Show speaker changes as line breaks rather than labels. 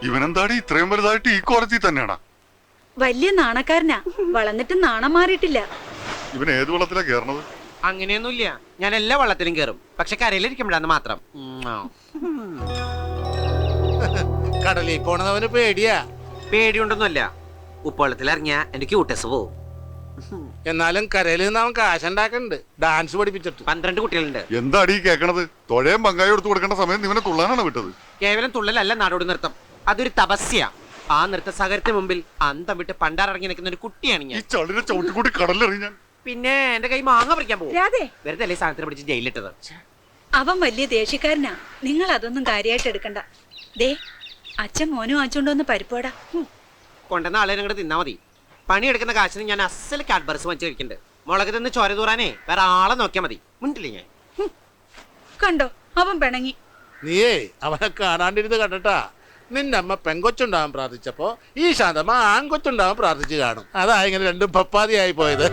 ഇവനെന്താടി ഇത്രയും വലുതായിട്ട് ഈ കോലത്തിൽ തന്നെയാണാ?
വലിയ നാണക്കാരനാ, വളർന്നിട്ട് നാണം മാറിയിട്ടില്ല.
ഇവൻ ഏത് വെള്ളത്തിലാ കേറണത്?
അങ്ങനെയൊന്നുമില്ല, ഞാൻ എല്ലാ വള്ളത്തിലും കയറും, പക്ഷെ കരയിലിരിക്കുമ്പോഴാന്ന് മാത്രം.
കടലിൽ പോണവന് പേടിയാ.
പേടിയുണ്ടൊന്നുമല്ല, ഉപ്പുവെള്ളത്തിൽ ഇറങ്ങിയാ എനിക്ക് ക്യൂട്ടസ് പോവും.
എന്നാലും കരയിൽ നിന്ന് അവൻ കാശുണ്ടാക്കുന്നുണ്ട്, ഡാൻസ് പഠിപ്പിച്ചിട്ട്.
12 കുട്ടികളുണ്ട്.
എന്താടി ഈ കേക്കണത്? തൊഴയും പങ്കായും എടുത്തു കൊടുക്കേണ്ട സമയം ഇവനെ തുള്ളാനാണ് വിട്ടത്.
കേവലം തുള്ളലല്ല നാടോടി നൃത്തം, അതൊരു തപസ്യ. ആ നൃത്ത സാഗരത്തിന് മുമ്പിൽ അന്തം വിട്ട് പണ്ടാറിറങ്ങി നിൽക്കുന്ന ഒരു കുട്ടിയാണ്
ഈ
ഞാൻ.
ചളിനെ ചവിട്ടിക്കൂട്ടി കടലിലെറിയാൻ.
പിന്നെ എന്റെ കൈ മാങ്ങ പറിക്കാൻ പോകും.
രാധേ,
വെറുതെ അല്ലേ സാധനത്തിന് പിടിച്ച് ജയിലിട്ടത്.
അവൻ വലിയ ദേഷ്യക്കാരനാ, നിങ്ങൾ അതൊന്നും കാര്യമായിട്ട് എടുക്കണ്ട. ദേ, അച്ഛൻ മോനും വാങ്ങിച്ചോണ്ടോന്ന് പരിപ്പോടാ.
കൊണ്ടുവന്ന ആളെ നിങ്ങടെ തിന്നാ മതി. പണിയെടുക്കുന്ന കാശിന് ഞാൻ അസൽ കാഡ്ബർസ് വാങ്ങിച്ച് കഴിക്കുന്നുണ്ട്. മുളക് തിന്ന് ചോര തൂറാനേ വേറെ ആളെ നോക്കിയാൽ മതി. മുണ്ടില്ലേ ഞാൻ?
കണ്ടോ, അവൻ പിണങ്ങി.
നീയേ അവനെ കാണാണ്ടിരുന്ന് കണ്ടിട്ടാ. നിന്റെ അമ്മ പെങ്കൊച്ചുണ്ടാവാൻ പ്രാർത്ഥിച്ചപ്പോ ഈ ശാന്തമ്മ ആൺകൊച്ചുണ്ടാവാൻ പ്രാർത്ഥിച്ചു കാണും. അതാ ഇങ്ങനെ രണ്ടും പപ്പാതിയായി പോയത്.